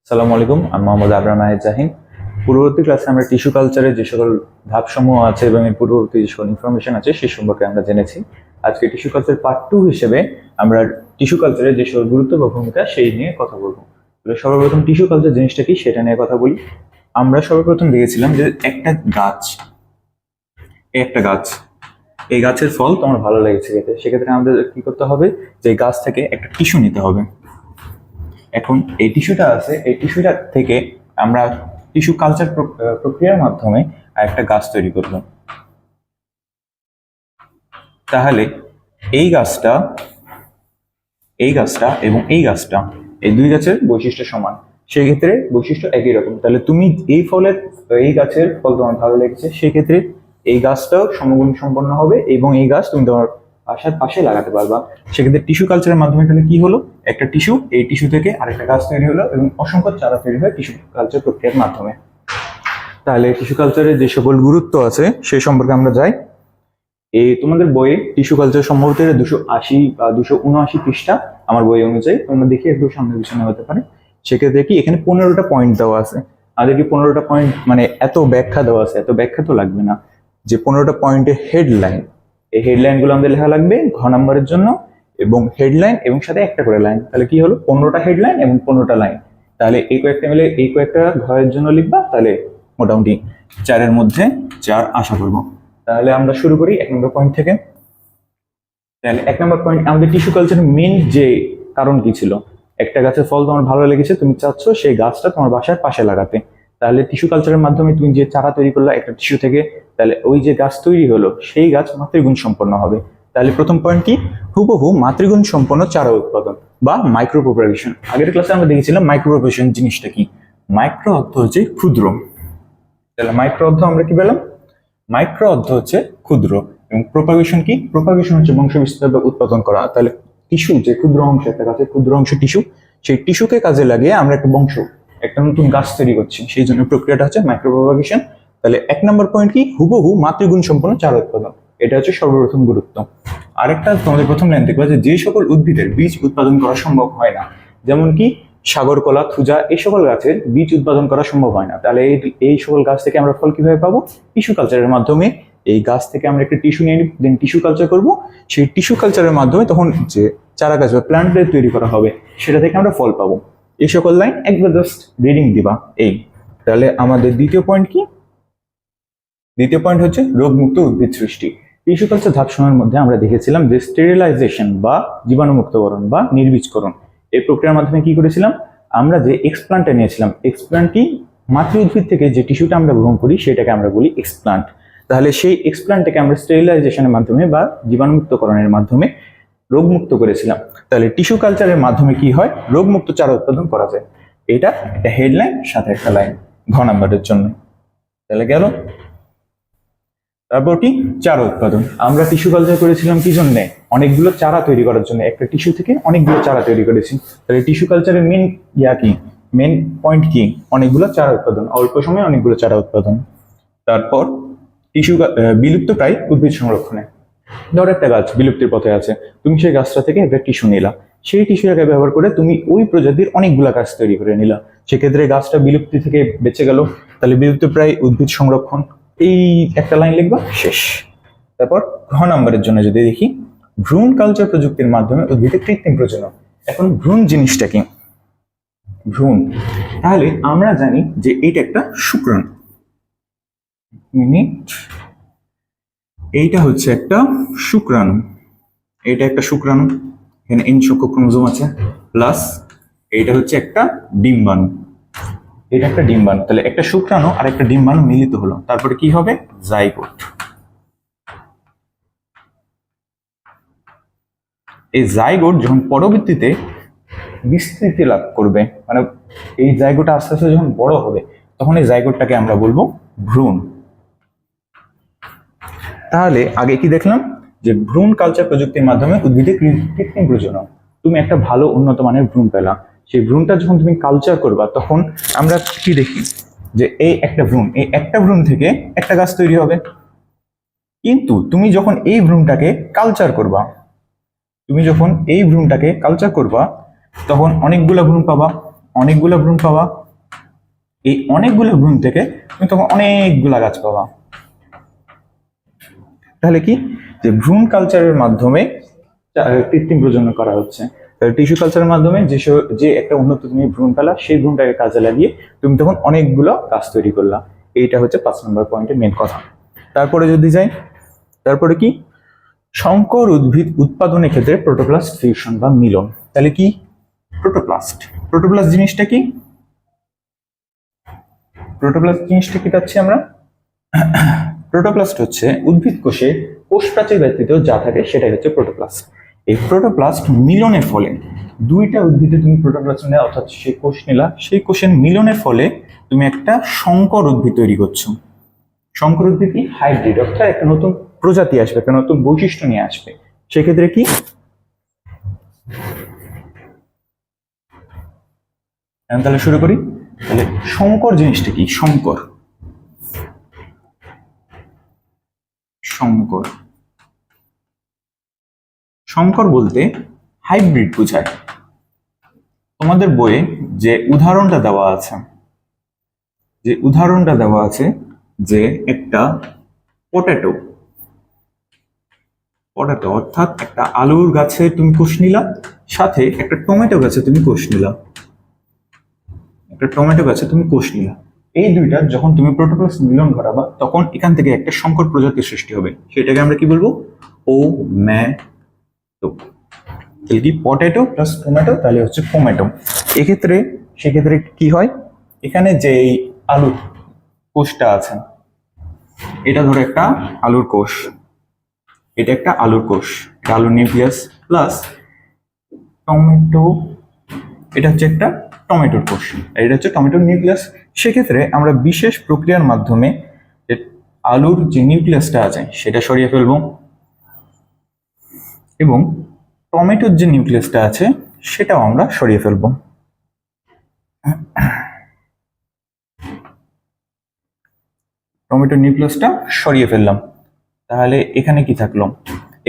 আসসালামু আলাইকুম, আমি মোহাম্মদ আবরার মাহিদ জাহিন। পূর্ববর্তী ক্লাসে আমরা টিস্যু কালচারের যে সকল ধাপসমূহ আছে এবং এর পূর্ববর্তী যে সকল ইনফরমেশন আছে সে সম্পর্কে আমরা জেনেছি। আজকে টিস্যু কালচার পার্ট 2 হিসেবে আমরা টিস্যু কালচারের যে সকল গুরুত্ব বা ভূমিকা সেই নিয়ে কথা বলবো। তাহলে সর্বপ্রথম টিস্যু কালচার জিনিসটা কি সেটা নিয়ে কথা বলি। আমরা সর্বপ্রথম দেখেছিলাম যে একটা গাছ, এই গাছের ফল তোমার ভালো লেগেছে খেতে, সেক্ষেত্রে আমাদের কি করতে হবে, যে গাছ থেকে একটা টিস্যু নিতে হবে। এখন এই টিস্যুটা আছে, এই টিস্যুটা থেকে আমরা টিস্যু কালচার প্রক্রিয়ার মাধ্যমে একটা গাছ তৈরি করব। তাহলে এই গাছটা এবং এই গাছটা, এই দুই গাছের বৈশিষ্ট্য সমান, সেই ক্ষেত্রে বৈশিষ্ট্য একই রকম। তাহলে তুমি এই গাছের ফল তোমার ভালো লেগেছে, সেক্ষেত্রে এই গাছটাও সমগুণ সম্পন্ন হবে এবং এই গাছ তুমি তোমার বাসার পাশে লাগাতে পারবা। সেক্ষেত্রে টিস্যু কালচারের মাধ্যমে তাহলে কি হলো, একটা টিস্যু, এই টিস্যু থেকে আরেকটা গাছ তৈরি হলো এবং অসংখ্য চারা তৈরি হয় টিস্যু কালচার প্রক্রিয়ার মাধ্যমে। তাহলে টিস্যু কালচারের যে সকল গুরুত্ব আছে সেই সম্পর্কে আমরা যাই। এই তোমাদের বইয়ে টিস্যু কালচার সম্ভবত 280 বা 279 পৃষ্ঠা আমার বই অনুযায়ী, তোমরা দেখি একটু সামনে পিছনে হতে পারে। সেক্ষেত্রে কি এখানে 15টা পয়েন্ট দেওয়া আছে। আমাদের কি 15টা পয়েন্ট মানে এত ব্যাখ্যা দেওয়া আছে, এত ব্যাখ্যা তো লাগবে না। যে 15টা পয়েন্টের হেডলাইন, এই হেডলাইন গুলো আমাদের লেখা লাগবে ঘ নাম্বারের জন্য, এবং হেডলাইন এবং সাথে একটা করে লাইন। তাহলে কি হলো, 15টা হেডলাইন এবং 15টা লাইন। তাহলে এই কয়েকটা মিলে এই কয়েকটা ঘরের জন্য লিখবা, তাহলে মোটামুটি 4-এর মধ্যে 4 আশা করবো। তাহলে আমরা শুরু করি 1 নম্বর পয়েন্ট থেকে। তাহলে 1 নম্বর পয়েন্ট, আমাদের টিস্যু কালচারের মেন যে কারণ কি ছিল, একটা গাছের ফল তোমার ভালো লেগেছে, তুমি চাচ্ছ সেই গাছটা তোমার বাসার পাশে লাগাতে। তাহলে টিস্যু কালচারের মাধ্যমে তুমি যে চারা তৈরি করলা একটা টিস্যু থেকে, তাহলে ওই যে গাছ তৈরি হলো সেই গাছ মাতৃগুণ সম্পন্ন হবে। তাহলে প্রথম পয়েন্ট কি, হুবহু মাতৃগুণ সম্পন্ন চারা উৎপাদন বা মাইক্রো প্রপাগেশন। আগের ক্লাসে আমরা দেখেছিলাম মাইক্রো প্রপাগেশন জিনিসটা কি। মাইক্রো অর্থ হচ্ছে ক্ষুদ্র, তাহলে মাইক্রো অর্থ আমরা কি পেলাম, মাইক্রো অর্থ হচ্ছে ক্ষুদ্র, এবং প্রপাগেশন কি, প্রপাগেশন হচ্ছে বংশ বিস্তার বা উৎপাদন করা। তাহলে টিস্যু যে ক্ষুদ্র অংশ, একটা গাছের ক্ষুদ্র অংশ টিস্যু, সেই টিস্যুকে কাজে লাগিয়ে আমরা একটা নতুন গাছ তৈরি করছি, সেই জন্য প্রক্রিয়াটা হচ্ছে মাইক্রো প্রপাগেশন। তাহলে 1 নম্বর পয়েন্ট কি, হুবহু মাতৃগুণ সম্পন্ন চারা উৎপাদন, এটা হচ্ছে সর্বপ্রথম গুরুত্ব। আরেকটা তোমাদের প্রথম লাইন দেখবা যে সকল উদ্ভিদের বীজ উৎপাদন করা সম্ভব হয় না, যেমন কি সাগরকলা, থুজা, এই সকল গাছের বীজ উৎপাদন করা সম্ভব হয় না। তাহলে এই সকল গাছ থেকে আমরা ফল কিভাবে পাবো, টিস্যু কালচারের মাধ্যমে। এই গাছ থেকে আমরা একটা টিস্যু নিয়ে দেন টিস্যু কালচার করব, সেই টিস্যু কালচারের মাধ্যমে তখন যে চারা গাছ বা প্ল্যান্টের তৈরি করা হবে সেটা থেকে আমরা ফল পাবো। এই সকল লাইন একবার জাস্ট রিডিং দিবা। এই তাহলে আমাদের দ্বিতীয় পয়েন্ট কি, দ্বিতীয় পয়েন্ট হচ্ছে রোগমুক্ত উদ্ভিদ সৃষ্টি। টিস্যু কালচার ধাপসমূহের মধ্যে আমরা দেখেছিলাম যে স্টেরিলাইজেশন বা জীবাণুমুক্তকরণ বা নির্বীজকরণ, এই প্রক্রিয়ার মাধ্যমে কি করেছিলাম, আমরা যে এক্সপ্লান্টটা নিয়েছিলাম, এক্সপ্লান্ট কি, মাতৃ উদ্ভিদ থেকে যে টিস্যুটা আমরা গ্রহণ করি সেটাকে আমরা বলি এক্সপ্লান্ট। তাহলে সেই এক্সপ্লান্টটাকে আমরা স্টেরিলাইজেশনের মাধ্যমে বা জীবাণুমুক্তকরণের মাধ্যমে রোগমুক্ত করেছিলাম। তাহলে টিস্যু কালচারের মাধ্যমে কি হয়, রোগমুক্ত চারা উৎপাদন করা যায়। এটা একটা হেডলাইন সাথে একটা লাইন ঘ নাম্বারের জন্য। তাহলে গেল। তারপর কি, চারা উৎপাদন। আমরা টিস্যু কালচার করেছিলাম কি জন্য, অনেকগুলো চারা তৈরি করার জন্য, একটা টিস্যু থেকে অনেকগুলো চারা তৈরি করেছি। তাহলে টিস্যু কালচারের মেন কি, মেন পয়েন্ট কি, অনেকগুলো চারা উৎপাদন, অল্প সময়ে অনেকগুলো চারা উৎপাদন। তারপর টিস্যু বিলুপ্ত প্রায় উদ্ভিদ সংরক্ষণে। ধর একটা গাছ বিলুপ্তির পথে আছে, তুমি সেই গাছটা থেকে একটা টিস্যু নিলা, সেই টিস্যুটাকে ব্যবহার করে তুমি ওই প্রজাতির অনেকগুলা গাছ তৈরি করে নিলা, সেক্ষেত্রে গাছটা বিলুপ্তি থেকে বেঁচে গেল। তাহলে বিলুপ্ত প্রায় উদ্ভিদ সংরক্ষণ, এই একটা লাইন লিখবা, শেষ। তারপর ঘ নাম্বারের জন্য যদি দেখি, ভ্রূণ কালচার প্রযুক্তির মাধ্যমে উদ্ভিদের কৃত্রিম প্রজনন। এখন ভ্রূণ জিনিসটা কি, ভ্রূণ, তাহলে আমরা জানি যে এটা একটা শুক্রাণু, এইটা হচ্ছে একটা শুক্রাণু, এটা একটা শুক্রাণু, এখানে এন সংখ্যক ক্রোমোজোম আছে, প্লাস এইটা হচ্ছে একটা ডিম্বাণু, এটা একটা ডিম্বাণু। তাহলে একটা শুক্রাণু আর একটা ডিম্বাণু মিলিত হলো, তারপরে কি হবে, জাইগোট। এই জাইগোট যখন পরবর্তীতে বিস্তৃতি লাভ করবে, মানে এই জাইগোটা আস্তে আস্তে যখন বড় হবে, তখন এই জাইগোটটাকে আমরা বলবো ভ্রূণ। তাহলে আগে কি দেখলাম, যে ভ্রূণ কালচার প্রযুক্তির মাধ্যমে উদ্ভিদের কৃত্রিম প্রজনন, তুমি একটা ভালো উন্নত মানের ভ্রূণ পেলা, সেই ভ্রূণটা যখন তুমি কালচার করবা, তখন আমরা কি দেখি, যে এই একটা ভ্রূণ থেকে একটা গাছ তৈরি হবে। কিন্তু তুমি যখন এই ভ্রূণটাকে কালচার করবা, তখন অনেকগুলা ভ্রূণ পাবা, অনেকগুলো ভ্রূণ পাবা, এই অনেকগুলো ভ্রূণ থেকে তুমি তখন অনেকগুলা গাছ পাবা। তাহলে কি, যে ভ্রূণ কালচারের মাধ্যমে কৃত্রিম প্রজনন করা হচ্ছে। টিস্যু কালচারের মাধ্যমে যে একটা উন্নত তুমি ভ্রূণ পেলা, সেই ভ্রূণটাকে কাজে লাগিয়ে তুমি তখন অনেকগুলো গাছ তৈরি করলা। এইটা হচ্ছে 5 নম্বর পয়েন্টের মেন কথা। তারপরে যদি যাই, তারপরে কি, সংকর উদ্ভিদ উৎপাদনের ক্ষেত্রে প্রোটোপ্লাস্ট ফিউশন বা মিলন। তাহলে কি, প্রোটোপ্লাস্ট জিনিসটা কি, প্রোটোপ্লাস্ট জিনিসটা কি পাচ্ছি আমরা, প্রোটোপ্লাস্ট হচ্ছে উদ্ভিদ কোষে কোষ প্রাচীর ব্যতীত যা থাকে সেটাই হচ্ছে প্রোটোপ্লাস্ট। এই প্রোটোপ্লাস্ট মিলনের ফলে, দুইটা উদ্ভিদে তুমি প্রোটোপ্লাস্ট নিলে, অর্থাৎ সেই কোষ নিলা, সেই কোষের মিলনের ফলে তুমি একটা সংকর উদ্ভিদ তৈরি করছো। সংকর উদ্ভিদ কি, হাইব্রিড, অর্থাৎ একটা নতুন প্রজাতি আসবে, একটা নতুন বৈশিষ্ট্য নিয়ে আসবে। সেক্ষেত্রে কি, তাহলে শুরু করি। তাহলে সংকর জিনিসটা কি, সংকর সংকর সংকর বলতে হাইব্রিড বোঝায়। তোমাদের বইয়ে যে উদাহরণটা দেওয়া আছে, যে একটা পটেটো অর্থাৎ একটা আলুর গাছে তুমি কোষ নিলা, সাথে একটা টমেটো গাছে তুমি কোষ নিলা, এই দুইটা যখন তুমি প্রোটোপ্লাস্ট মিলন ঘটাবা, তখন এখান থেকে একটা সংকর প্রজাতির সৃষ্টি হবে। সেটাকে আমরা কি বলবো, ওম্যাটো। তাহলে কি, পটেটো প্লাস টমেটো, তাহলে হচ্ছে পোমেটো। সেক্ষেত্রে কি হয়, এখানে যে আলুর কোষটা আছে, এটা ধরো একটা আলুর কোষ, এটা আলুর নিউক্লিয়াস, প্লাস টমেটো, এটা হচ্ছে একটা টমেটোর কোষ, এটা হচ্ছে টমেটোর নিউক্লিয়াস। সেক্ষেত্রে আমরা বিশেষ প্রক্রিয়ার মাধ্যমে যে আলুর যে নিউক্লিয়াসটা আছে সেটা সরিয়ে ফেলবো, এবং টমেটোর যে নিউক্লিয়াসটা আছে সেটাও আমরা সরিয়ে ফেলবো। টমেটোর নিউক্লিয়াসটা সরিয়ে ফেললাম, তাহলে এখানে কি থাকলো,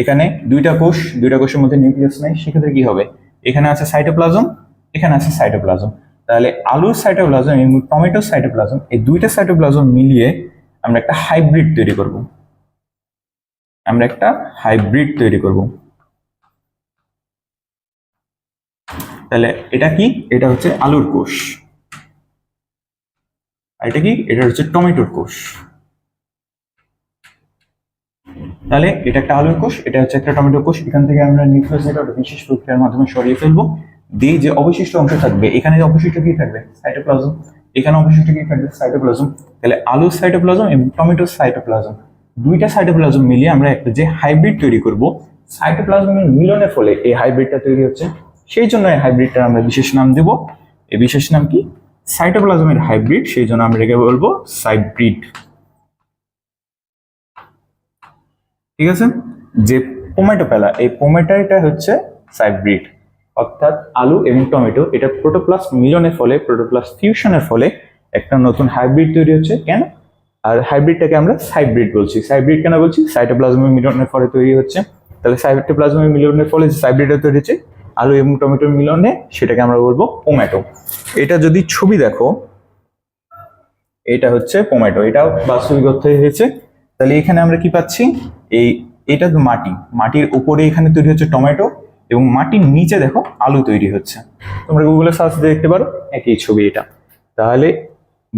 এখানে দুইটা কোষের মধ্যে নিউক্লিয়াস নেই। সেক্ষেত্রে কি হবে, এখানে আছে সাইটোপ্লাজম, এখানে আছে সাইটোপ্লাজম। তাহলে আলুর সাইটোপ্লাজম এবং টমেটোর সাইটোপ্লাজম, এই দুইটা সাইটোপ্লাজম মিলিয়ে আমরা একটা হাইব্রিড তৈরি করব। তাহলে এটা কি, এটা হচ্ছে আলুর কোষ, আর এটা কি, এটা হচ্ছে টমেটোর কোষ। তাহলে এটা একটা আলুর কোষ, এটা হচ্ছে একটা টমেটো কোষ। এখান থেকে আমরা নিউক্লিয়াসটা বিশেষ প্রক্রিয়ার মাধ্যমে সরিয়ে ফেলবো, দিয়ে যে অবশিষ্ট অংশ থাকবে, এখানে অবশিষ্ট কি থাকবে, সাইটোপ্লাজম, এখানে অবশিষ্ট কি থাকবে, সাইটোপ্লাজম। তাহলে আলুর সাইটোপ্লাজম এবং টমেটোর সাইটোপ্লাজম, দুইটা সাইটোপ্লাজম মিলিয়ে আমরা একটা যে হাইব্রিড তৈরি করব, সাইটোপ্লাজমের মিলনের ফলে এই হাইব্রিডটা তৈরি হচ্ছে। সেই জন্য এই হাইব্রিডটা আমরা বিশেষ নাম দেব, এই বিশেষ নাম কি, সাইটোপ্লাজমের হাইব্রিড। সেই জন্য আমরা এটাকে বলবো সাইব্রিড। ঠিক আছে, যে পোমেটো পেলা, এই পোমেটোটা হচ্ছে সাইব্রিড, অর্থাৎ আলু এবং টমেটো, এটা প্রোটোপ্লাস্ট মিলনের ফলে, প্রোটোপ্লাস্ট ফিউশনের ফলে একটা নতুন হাইব্রিড তৈরি হচ্ছে। কেন, আর হাইব্রিডটাকে আমরা সাইব্রিড বলছি। সাইব্রিড কেন বলছি, সাইটোপ্লাজমের মিলনের ফলে তৈরি হচ্ছে। তাহলে সাইটোপ্লাজমের মিলনের ফলে যে সাইব্রিডটা তৈরি হচ্ছে আলু এবং টমেটোর মিলনে, সেটাকে আমরা বলবো পোমেটো। এটা যদি ছবি দেখো, এটা হচ্ছে পোমেটো, এটাও বাস্তবিক অর্থে হয়েছে। তাহলে এখানে আমরা কি পাচ্ছি, এটা তো মাটির উপরে এখানে তৈরি হচ্ছে টমেটো, এবং মাটির নিচে দেখো আলু তৈরি হচ্ছে। তোমরা গুগলে সার্চ দিয়ে দেখতে পারো, একই ছবি এটা। তাহলে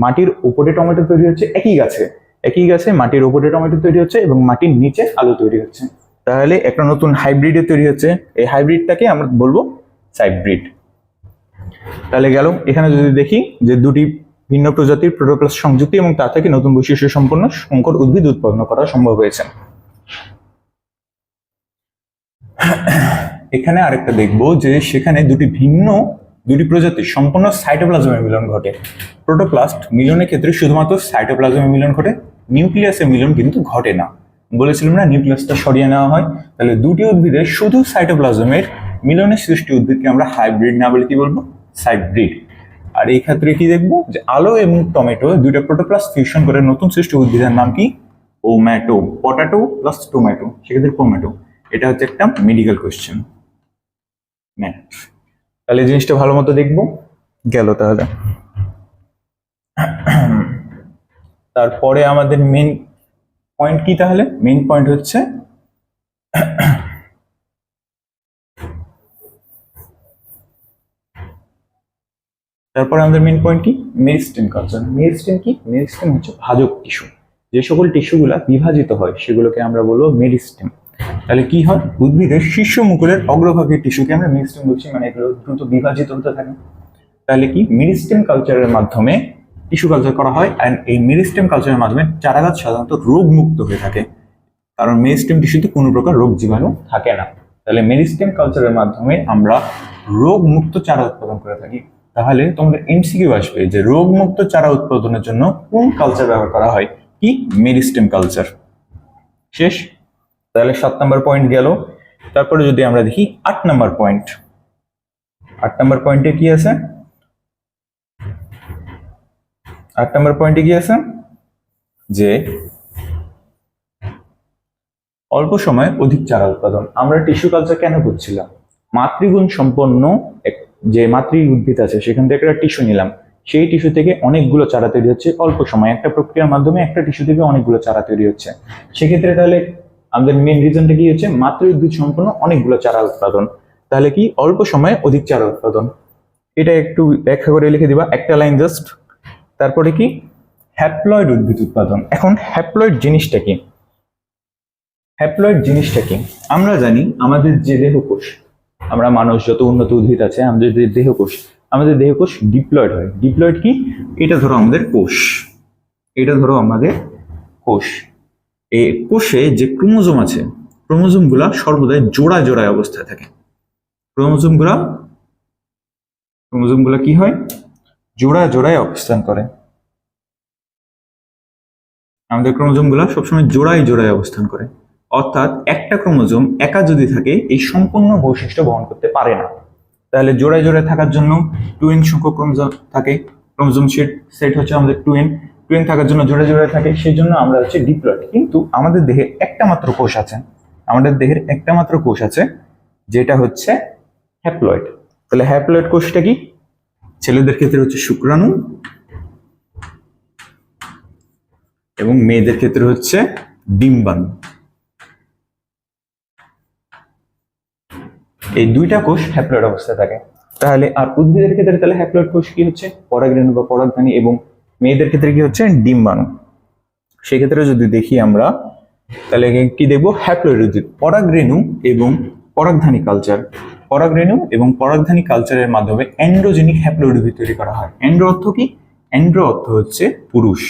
মাটির উপরে টমেটো তৈরি হচ্ছে, একই গাছে মাটির উপরে টমেটো তৈরি হচ্ছে এবং মাটির নিচে আলু তৈরি হচ্ছে। তাহলে একটা নতুন হাইব্রিডে তৈরি হচ্ছে, এই হাইব্রিডটাকে আমরা বলবো সাইব্রিড। তাহলে গেল, এখানে যদি দেখি যে দুটি ভিন্ন প্রজাতির প্রোটোপ্লাস্ট সংযুক্তি এবং তা থেকে নতুন বৈশিষ্ট্য সম্পন্ন সংকর উদ্ভিদ উৎপন্ন করা সম্ভব হয়েছে। এখানে আরেকটা দেখবো যে সেখানে দুটি প্রজাতির সম্পূর্ণ সাইটোপ্লাজমের মিলন ঘটে। প্রোটোপ্লাস্ট মিলনের ক্ষেত্রে শুধুমাত্র সাইটোপ্লাজমের মিলন ঘটে, নিউক্লিয়াসের মিলন কিন্তু ঘটে না। বলেছিলাম না, নিউক্লিয়াসটা সরিয়ে নেওয়া হয়। তাহলে দুটি উদ্ভিদের শুধু সাইটোপ্লাজমের মিলনের সৃষ্টি উদ্ভিদকে আমরা হাইব্রিড না বলে কি বলবো, সাইব্রিড। আর এই ক্ষেত্রে কি দেখবো, যে আলু এবং টমেটো দুইটা প্রোটোপ্লাস্ট ফিউশন করে নতুন সৃষ্টি উদ্ভিদের নাম কি, ওম্যাটো। পটাটো প্লাস টমেটো, সেক্ষেত্রে পোমেটো। এটা হচ্ছে একটা মেডিকেল কোয়েশ্চেন। তাহলে জিনিসটা ভালো মতো দেখবো, গেল তাহলে। তারপরে আমাদের মেন পয়েন্ট কি? তাহলে মেন পয়েন্ট হচ্ছে তারপরে আমাদের মেন পয়েন্ট কি? Meristem culture. মেরিস্টেম কি? মেরিস্টেম হচ্ছে ভাজক টিস্যু। যে সকল টিস্যুগুলা বিভাজিত হয় সেগুলোকে আমরা বলবো মেরিস্টেম। তাহলে কি হয়? উদ্ভিদের শীর্ষ মুকুলের অগ্রভাগের টিস্যুকে আমরা মেরিস্টেম বলছি, মানে এগুলো দ্রুত বিভাজিত হতে থাকে। তাহলে কি? মেরিস্টেম কালচারের মাধ্যমে টিস্যু কালচার করা হয়। অ্যান্ড এই মেরিস্টেম কালচারের মাধ্যমে চারাগাছ সাধারণত রোগ মুক্ত হয়ে থাকে, কারণ মেরিস্টেম টিস্যুতে কোনো প্রকার রোগ জীবাণু থাকে না। তাহলে মেরিস্টেম কালচারের মাধ্যমে আমরা রোগ মুক্ত চারা উৎপাদন করে থাকি। তাহলে তোমাদের এমসিকিউ আসবে যে রোগ মুক্ত চারা উৎপাদনের জন্য কোন কালচার ব্যবহার করা হয়? কি? Meristem culture. শেষ। তাহলে 7 নম্বর পয়েন্ট গেল। তারপরে যদি আমরা দেখি 8 নম্বর পয়েন্ট, 8 নম্বর পয়েন্টে কি আছে? 8 নম্বর পয়েন্টে কি আছে? যে অল্প সময়ে অধিক চারা উৎপাদন। আমরা টিস্যু কালচার কেন করছিলাম? মাতৃগুণ সম্পন্ন যে মাতৃ উদ্ভিদ আছে সেখান থেকে একটা টিস্যু নিলাম, সেই টিস্যু থেকে অনেকগুলো চারা তৈরি হচ্ছে অল্প সময়, একটা প্রক্রিয়ার মাধ্যমে একটা টিস্যু থেকে অনেকগুলো চারা তৈরি হচ্ছে। সেক্ষেত্রে তাহলে আমাদের মেন রিজনটা কি হচ্ছে? মাতৃ উদ্ভিদ সম্পন্ন অনেকগুলো চারা উৎপাদন। তাহলে কি? অল্প সময়ে অধিক চারা উৎপাদন। এটা একটু ব্যাখ্যা করে লিখে দিবা, একটা লাইন জাস্ট। তারপরে কি? হ্যাপ্লয়েড উদ্ভিদ উৎপাদন। এখন হ্যাপ্লয়েড জিনিসটা কি? হ্যাপ্লয়েড জিনিসটা কি? আমরা জানি আমাদের যে দেহকোষ, আমরা মানুষ যত উন্নত উদ্ভিদ আছে, আমাদের যে দেহকোষ, আমাদের দেহকোষ ডিপ্লয়েড হয়। ডিপ্লয়েড কি? এটা ধরো আমাদের কোষ, এটা ধরো আমাদের কোষ। এই কোষে যে ক্রোমোজোম আছে, ক্রোমোজোম গুলা সর্বদাই জোড়ায় জোড়ায় অবস্থায় থাকে। ক্রোমোজোম গুলা কি হয়? জোড়ায় জোড়ায় অবস্থান করে। আমাদের ক্রোমোজোম গুলা সবসময় জোড়ায় জোড়ায় অবস্থান করে। অর্থাৎ একটা ক্রোমোজোম একা যদি থাকে এই সম্পূর্ণ বৈশিষ্ট্য বহন করতে পারে না। তাহলে জোড়ায় জোড়ায় থাকার জন্য 2n সংখ্যক ক্রোমোজোম থাকে। ক্রোমোজোম সেট হচ্ছে আমাদের 2n। 2n থাকার জন্য জোড়ায় জোড়ায় থাকে, সেই জন্য আমরা হচ্ছে ডিপ্লয়েড। কিন্তু আমাদের দেহে একটা মাত্র কোষ আছে, আমাদের দেহের একটা মাত্র কোষ আছে যেটা হচ্ছে হ্যাপ্লয়েড। তাহলে হ্যাপ্লয়েড কোষটা কি? ছেলেদের ক্ষেত্রে হচ্ছে শুক্রাণু এবং মেয়েদের ক্ষেত্রে হচ্ছে ডিম্বাণু। এই দুইটা কোষ হ্যাপ্লয়েড অবস্থায় থাকে। তাহলে আর উদ্ভিদের ক্ষেত্রে তাহলে হ্যাপ্লয়েড কোষ কি হচ্ছে? পরাগরেণু বা পরাগধানী, এবং মেয়েদের ক্ষেত্রে কি হচ্ছে? ডিম্বাণু। সেক্ষেত্রে যদি দেখি আমরা তাহলে কি দেখবো? হ্যাপ্লয়েড উদ্ভিদ, পরাগরেণু এবং পরাগধানী কালচার। পরাগরেণু এবং পরাগধানী কালচারের মাধ্যমে অ্যান্ড্রোজেনিক হ্যাপ্লয়েড উদ্ভিদ তৈরি করা হয়। অ্যান্ড্রো অর্থ কি? অ্যান্ড্রো অর্থ হচ্ছে পুরুষ।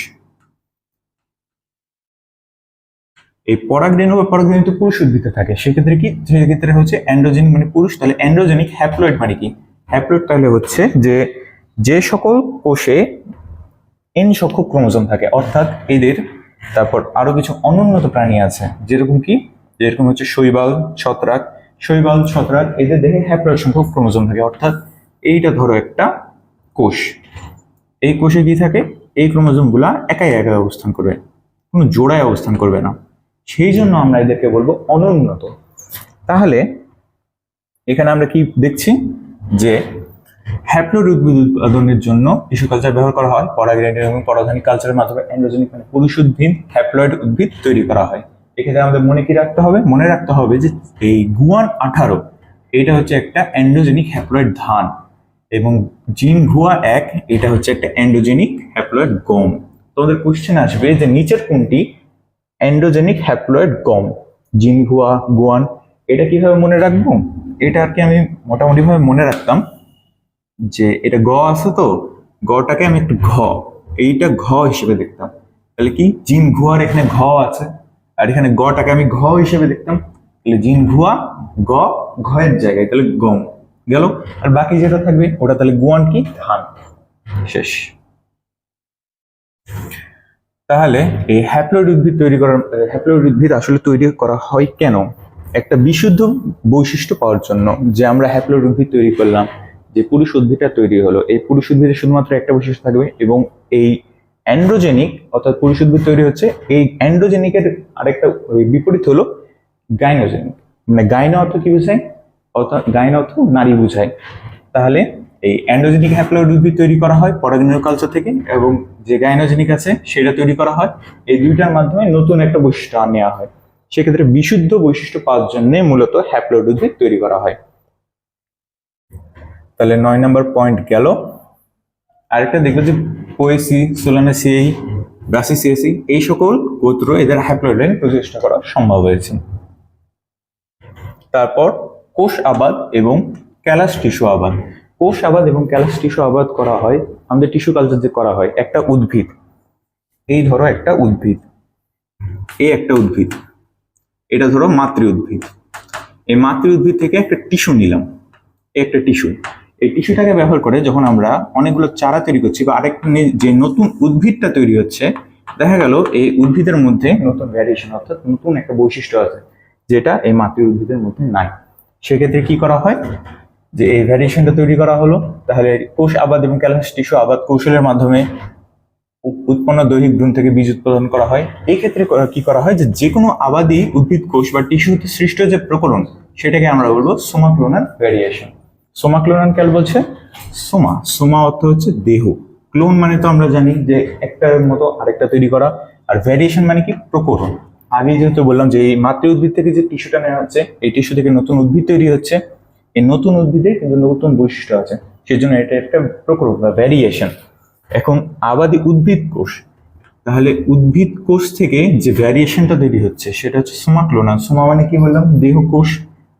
এই পরাগরেণু বা পরাগধানী তো পুরুষ উদ্ভিদে থাকে, সেক্ষেত্রে কি? সেক্ষেত্রে হচ্ছে অ্যান্ড্রোজেনিক মানে পুরুষ। তাহলে অ্যান্ড্রোজেনিক হ্যাপ্লয়েড মানে কি? হ্যাপ্লয়েড তাহলে হচ্ছে যে সকল কোষে n সংখ্যক ক্রোমোজোম থাকে, অর্থাৎ এদের। তারপর আরো কিছু অনুন্নত প্রাণী আছে, যেরকম হচ্ছে শৈবাল, ছত্রাক। এদের দেহে হ্যাপ্লয়েড সংখ্যক ক্রোমোজোম থাকে। অর্থাৎ এইটা ধরো একটা কোষ, এই কোষে কি থাকে? এই ক্রোমোজোম গুলা একাই একাই অবস্থান করবে, কোনো জোড়ায় অবস্থান করবে না। সেই জন্য আমরা এদেরকে বলবো অনুন্নত। তাহলে এখানে আমরা কি দেখছি? যে হ্যাপ্লয়েড উদ্ভিদ উৎপাদনের জন্য টিস্যু কালচার ব্যবহার করা হয়। পরাগরেণু এবং পরাগধানী কালচারের মাধ্যমে অ্যান্ড্রোজেনিক মানে পুরুষ উদ্ভিদ, হ্যাপ্লয়েড উদ্ভিদ তৈরি করা হয়। এক্ষেত্রে আমাদের মনে কি রাখতে হবে? মনে রাখতে হবে যে এই গুয়ান 18 এটা হচ্ছে একটা অ্যান্ড্রোজেনিক হ্যাপ্লয়েড ধান, এবং জিন ভুয়া 1 এটা হচ্ছে একটা অ্যান্ড্রোজেনিক হ্যাপ্লয়েড গম। তোমাদের কোশ্চেন আসবে যে নিচের কোনটি অ্যান্ড্রোজেনিক হ্যাপ্লয়েড গম? জিন ভুয়া, গুয়ান। এটা কিভাবে মনে রাখবো? এটা আর কি আমি মোটামুটি ভাবে মনে রাখতাম যে এটা গ আছে, তো গটাকে আমি একটু এইটা ঘ হিসেবে দেখতাম। তাহলে কি? জিন ভুয়ার এখানে ঘ আছে, আর এখানে গটাকে আমি ঘ হিসেবে দেখতাম। তাহলে জিন ভুয়া গ, ঘয়ের জায়গায় তাহলে গম গেল। আর বাকি যেটা থাকবে ওটা তাহলে গুয়ান কি? ধান। শেষ। তাহলে এই হ্যাপ্লয়েড উদ্ভিদ আসলে তৈরি করা হয় কেন? একটা বিশুদ্ধ বৈশিষ্ট্য পাওয়ার জন্য। যে আমরা হ্যাপ্লয়েড উদ্ভিদ তৈরি করলাম, যে পুরুষ উদ্ভিদটা তৈরি হলো, এই পুরুষ উদ্ভিদের শুধুমাত্র একটা বৈশিষ্ট্য থাকবে, এবং এই অ্যান্ড্রোজেনিক অর্থাৎ পুরুষ উদ্ভিদ তৈরি হচ্ছে। এই অ্যান্ড্রোজেনিকের আরেকটা বিপরীত হলো গাইনোজেনিক। মানে গাইনো অর্থ কি বোঝায়? অর্থাৎ গাইনো অর্থ নারী বোঝায়। তাহলে এই অ্যান্ড্রোজেনিক হ্যাপ্লয়েড উদ্ভিদ তৈরি করা হয় পরাগরেণু কালচার থেকে, এবং যে গাইনোজেনিক আছে সেটা তৈরি করা হয়। এই দুইটার মাধ্যমে নতুন একটা বৈশিষ্ট্য নেওয়া হয়। সেক্ষেত্রে বিশুদ্ধ বৈশিষ্ট্য পাওয়ার জন্য মূলত হ্যাপ্লয়েড উদ্ভিদ তৈরি করা হয়। তাহলে 9 নম্বর পয়েন্ট গেল। আরেকটা দেখবে যে পোয়েসি, সোলানেসিয়াই, ব্রাসিসিয়াসি এই সকল গোত্র এদের হ্যাপ্লয়েড লাইন প্রতিষ্ঠা করা সম্ভব হয়েছে। তারপর কোষ আবাদ এবং ক্যালাস টিস্যু আবাদ। কোষ আবাদ এবং ক্যালাস টিস্যু আবাদ করা হয় আমাদের টিস্যু কালচার যে করা হয়। একটা উদ্ভিদ, এই ধরো একটা উদ্ভিদ, এই একটা উদ্ভিদ, এটা ধরো মাতৃ উদ্ভিদ। এই মাতৃ উদ্ভিদ থেকে একটা টিস্যু নিলাম, একটা টিস্যু। এই টিস্যুটাকে ব্যবহার করে যখন আমরা অনেকগুলো চারা তৈরি করছি বা আরেকটা যে নতুন উদ্ভিদটা তৈরি হচ্ছে, দেখা গেল এই উদ্ভিদের মধ্যে নতুন ভ্যারিয়েশন অর্থাৎ নতুন একটা বৈশিষ্ট্য আছে যেটা এই মাতৃ উদ্ভিদের মধ্যে নাই। সেক্ষেত্রে কি করা হয়, যে এই ভ্যারিয়েশনটা তৈরি করা হলো। তাহলে কোষ আবাদ এবং ক্যালাস টিস্যু আবাদ কৌশলের মাধ্যমে উৎপন্ন দৈহিক ভ্রূণ থেকে বীজ উৎপাদন করা হয়। এই ক্ষেত্রে কি করা হয়, যে কোনো আবাদি উদ্ভিদ কোষ বা টিস্যুতে সৃষ্ট যে প্রকরণ সেটাকে আমরা বলবো Soma clonal variation. Soma clonal কাল বলছে সোমা, সোমা অর্থ হচ্ছে দেহ, ক্লোন মানে তো আমরা জানি যে একটার মতো আরেকটা তৈরি করা, আর ভ্যারিয়েশন মানে কি প্রকরণ। আগে যেহেতু বললাম যে এই মাতৃ উদ্ভিদ থেকে যে টিস্যুটা নেওয়া হচ্ছে, এই টিস্যু থেকে নতুন উদ্ভিদ তৈরি হচ্ছে। এই নতুন উদ্ভিদে কিন্তু নতুন বৈশিষ্ট্য আছে, সেজন্য এটা একটা প্রকরণ বা ভ্যারিয়েশন। এখন আবাদি উদ্ভিদ কোষ, তাহলে উদ্ভিদ কোষ থেকে যে ভ্যারিয়েশনটা তৈরি হচ্ছে সেটা হচ্ছে সোমা ক্লোনাল। সোমা মানে কি বললাম, দেহ কোষ,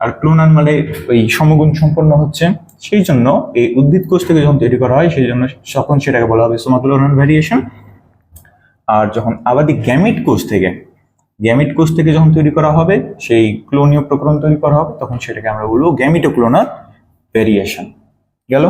আর ক্লোনাল মানে ওই সমগুণ সম্পন্ন হচ্ছে। সেই জন্য এই উদ্ভিদ কোষ থেকে যখন তৈরি করা হয় সেই জন্য তখন সেটাকে বলা হবে সোমা ক্লোনাল ভ্যারিয়েশন। আর যখন আবাদি গ্যামিট কোষ থেকে, গ্যামিট কোষ থেকে যখন তৈরি করা হবে, সেই ক্লোনীয় প্রকরণ তৈরি করা হবে, তখন সেটাকে আমরা বলবো গ্যামিটোক্লোনাল ভ্যারিয়েশন। গেল।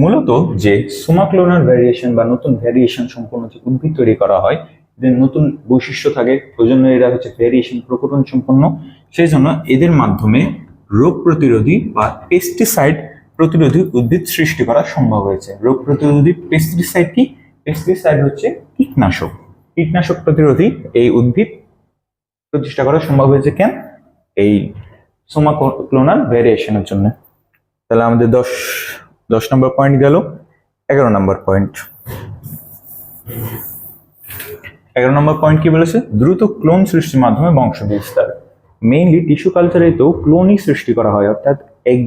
মূলত যে সোমা ক্লোনাল ভ্যারিয়েশন বা নতুন ভ্যারিয়েশন সম্পন্ন যে উদ্ভিদ তৈরি করা হয়, এদের নতুন বৈশিষ্ট্য থাকে, ওই জন্য এরা হচ্ছে ভ্যারিয়েশন প্রকরণ সম্পন্ন। সেই জন্য এদের মাধ্যমে রোগ প্রতিরোধী বা পেস্টিসাইড প্রতিরোধী উদ্ভিদ সৃষ্টি করা সম্ভব হয়েছে। রোগ প্রতিরোধী পেস্টিসাইড কি? পেস্টিসাইড হচ্ছে কীটনাশক, কীটনাশক প্রতিরোধী এই উদ্ভিদ প্রতিষ্ঠা করা সম্ভব হয়েছে কেন? এই সোমা ক্লোনাল ভ্যারিয়েশনের জন্য। তাহলে আমাদের 10 নম্বর পয়েন্ট গেল। 11 নম্বর পয়েন্ট, 11 নম্বর পয়েন্ট কি বলেছে? দ্রুত ক্লোন সৃষ্টির মাধ্যমে বংশ বিস্তার। মেইনলি টিস্যু কালচারে তো ক্লোনই সৃষ্টি করা হয়, অর্থাৎ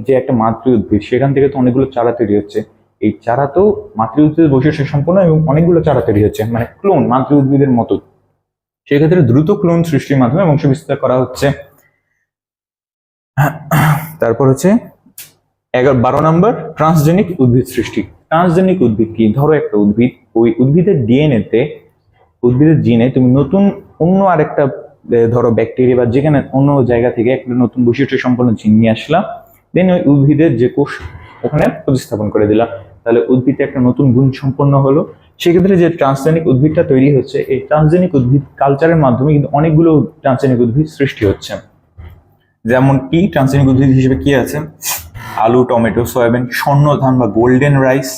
যে একটা মাতৃ উদ্ভিদ সেখান থেকে তো অনেকগুলো চারা তৈরি হচ্ছে। এই চারা তো মাতৃ উদ্ভিদের বৈশিষ্ট্য সম্পন্ন এবং অনেকগুলো চারা তৈরি হচ্ছে, মানে ক্লোন মাতৃ উদ্ভিদের মতো। সেক্ষেত্রে দ্রুত ক্লোন সৃষ্টির মাধ্যমে বংশ বিস্তার করা হচ্ছে। তারপর হচ্ছে 12 নম্বর ট্রান্সজেনিক উদ্ভিদ সৃষ্টি। ট্রান্সজেনিক উদ্ভিদ কি? ধরো একটা উদ্ভিদ, ওই উদ্ভিদের ডিএনএতে, উদ্ভিদের জিনে তুমি নতুন অন্য আরেকটা ধরো ব্যাকটেরিয়া বা যেখানে অন্য জায়গা থেকে একটা নতুন বৈশিষ্ট্য সম্পন্ন জিন নিয়ে আসলাম, দেন ওই উদ্ভিদের যে কোষ ওখানে প্রতিস্থাপন করে দিলাম, তাহলে উদ্ভিদে একটা নতুন গুণ সম্পন্ন হলো। সেক্ষেত্রে যে ট্রান্সজেনিক উদ্ভিদটা তৈরি হচ্ছে, এই ট্রান্সজেনিক উদ্ভিদ কালচারের মাধ্যমে কিন্তু অনেকগুলো ট্রান্সজেনিক উদ্ভিদ সৃষ্টি হচ্ছে। যেমন কি ট্রান্সজেনিক উদ্ভিদ হিসেবে কি আছে? আলু, টমেটো, সয়াবিন, স্বর্ণ ধান বা গোল্ডেন রাইস,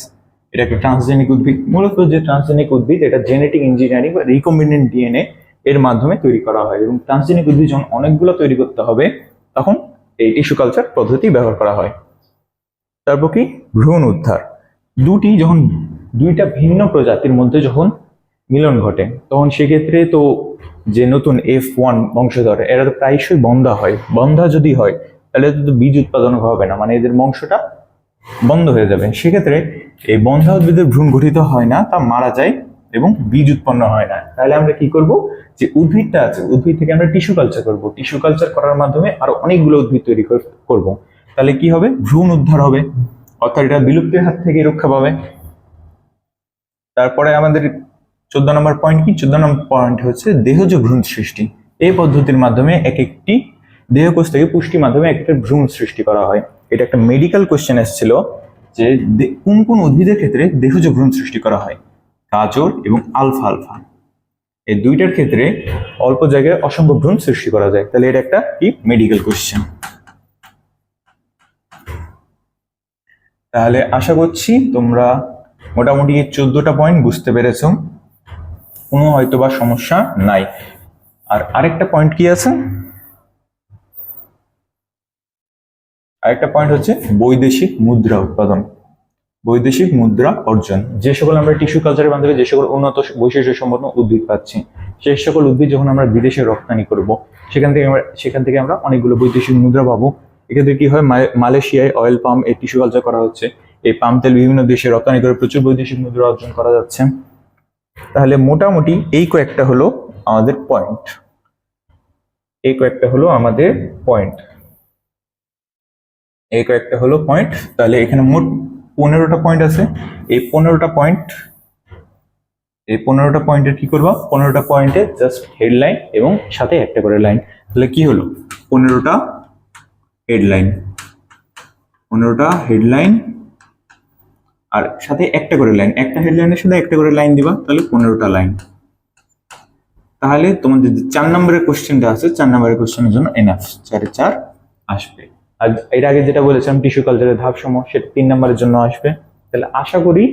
এটা একটা ট্রান্সজেনিক উদ্ভিদ। মূলত যে ট্রান্সজেনিক উদ্ভিদ, এটা জেনেটিক ইঞ্জিনিয়ারিং বা রিকম্বিনেন্ট ডিএনএ এর মাধ্যমে তৈরি করা হয়, এবং ট্রান্সজেনিক উদ্ভিদ যখন অনেকগুলো তৈরি করতে হবে তখন এই টিস্যু কালচার পদ্ধতি ব্যবহার করা হয়। তারপর কি? ভ্রূণ উদ্ধার। যখন দুইটা ভিন্ন প্রজাতির মধ্যে যখন মিলন ঘটে, তখন সেক্ষেত্রে তো যে নতুন F1 বংশধর এরা তো প্রায়শই বন্ধা হয়। বন্ধা যদি হয় তাহলে তো বীজ উৎপাদন হবে না, মানে এদের বংশটা বন্ধ হয়ে যাবে। সেক্ষেত্রে এই বন্ধা উদ্ভিদের ভ্রূণ গঠিত হয় না, তা মারা যায় এবং বীজ উৎপন্ন হয় না। তাহলে আমরা কি করব, যে উদ্ভিদটা আছে, উদ্ভিদ থেকে আমরা টিস্যু কালচার করব। টিস্যু কালচার করার মাধ্যমে আরো অনেকগুলো উদ্ভিদ তৈরি করব। তাহলে কি হবে? ভ্রূণ উদ্ধার হবে, অর্থাৎ এটা বিলুপ্তির হাত থেকে রক্ষা পাবে। তারপরে আমাদের 14 নম্বর পয়েন্ট কি? 14 নম্বর পয়েন্ট হচ্ছে দেহজ ভ্রূণ সৃষ্টি। এই পদ্ধতির মাধ্যমে এক একটি দেহকোষ থেকে পুষ্টির মাধ্যমে একটা ভ্রূণ সৃষ্টি করা হয়। এটা একটা মেডিকেল কোশ্চেন এসেছিল যে কোন কোন উদ্ভিদের ক্ষেত্রে দেহজ ভ্রূণ সৃষ্টি করা হয়? গাজর এবং আলফা আলফা, এই দুইটার ক্ষেত্রে অল্প জায়গায় অসংখ্য ভ্রূণ সৃষ্টি করা যায়। তাহলে এটা একটা কি মেডিকেল কোশ্চেন। তাহলে আশা করছি তোমরা মোটামুটি 14টা পয়েন্ট বুঝতে পেরেছো। কোনো হয়তো বা সমস্যা নাই। আর আরেকটা পয়েন্ট কি আছে, আরেকটা পয়েন্ট হচ্ছে বৈদেশিক মুদ্রা উৎপাদন, বৈদেশিক মুদ্রা অর্জন। যে সকল আমরা টিস্যু কালচারের মাধ্যমে যে সকল উন্নত বৈশিষ্ট্য সম্পন্ন উদ্ভিদ পাচ্ছি, সেই সকল উদ্ভিদ যখন আমরা বিদেশে রপ্তানি করব, সেখান থেকে আমরা অনেকগুলো বৈদেশিক মুদ্রা পাবো। এক্ষেত্রে কি হয়, মালয়েশিয়ায় অয়েল পাম এর টিস্যু কালচার করা হচ্ছে, এই পাম তেল বিভিন্ন দেশে রপ্তানি করে প্রচুর বৈদেশিক মুদ্রা অর্জন করা যাচ্ছে। তাহলে মোটামুটি এই কয়েকটা হলো আমাদের পয়েন্ট, এই কয়েকটা হলো আমাদের পয়েন্ট, এই কয়েকটা হলো পয়েন্ট। তাহলে এখানে মোট 15টা পয়েন্ট আছে। এই 15টা পয়েন্ট, এই 15টা পয়েন্টে কি করবা, 15টা পয়েন্টে জাস্ট হেডলাইন এবং সাথে একটা করে লাইন। তাহলে কি হলো, 15টা হেডলাইন, 15টা হেডলাইন আর সাথে একটা করে লাইন, একটা হেডলাইনের সাথে একটা করে লাইন দিবা, তাহলে 15টা লাইন। তাহলে তোমাদের যে 4 নম্বরের কোশ্চেনটা আছে, 4 নম্বরের কোশ্চেনের জন্য এনাফ, 4 4 আসবে। আর এর আগে যেটা বলেছিলাম টিস্যু কালচারের ধাপসমূহ, সেটা 3 নম্বরের জন্য আসবে। তাহলে আশা করি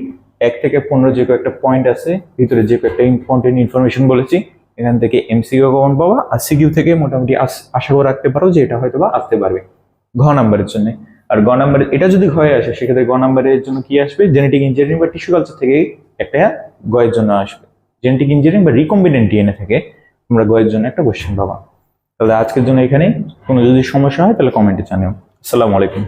1 থেকে 15 যে কয়েকটা পয়েন্ট আছে ভিতরে, যে কয়েকটা ইম্পর্টেন্ট ইনফরমেশন বলেছি, এখান থেকে এমসিকিউ কমন পাবা, আর সিকিউ থেকে মোটামুটি আশা করে রাখতে পারো যে এটা হয়তো বা আসতে পারবে ঘ নাম্বারের জন্য। আর গ নাম্বারে এটা যদি ঘয়ে আসে, সেক্ষেত্রে গ নাম্বারের জন্য কি আসবে, জেনেটিক ইঞ্জিনিয়ারিং বা টিস্যু কালচার থেকে একটা গয়ের জন্য আসবে, জেনেটিক ইঞ্জিনিয়ারিং বা রিকম্বিনেন্ট ডিএনএ থেকে তোমরা গয়ের জন্য একটা কোশ্চেন পাবা। তাহলে আজকের জন্য এখানে কোনো যদি সমস্যা হয় তাহলে কমেন্টে জানিও। আসসালামু আলাইকুম।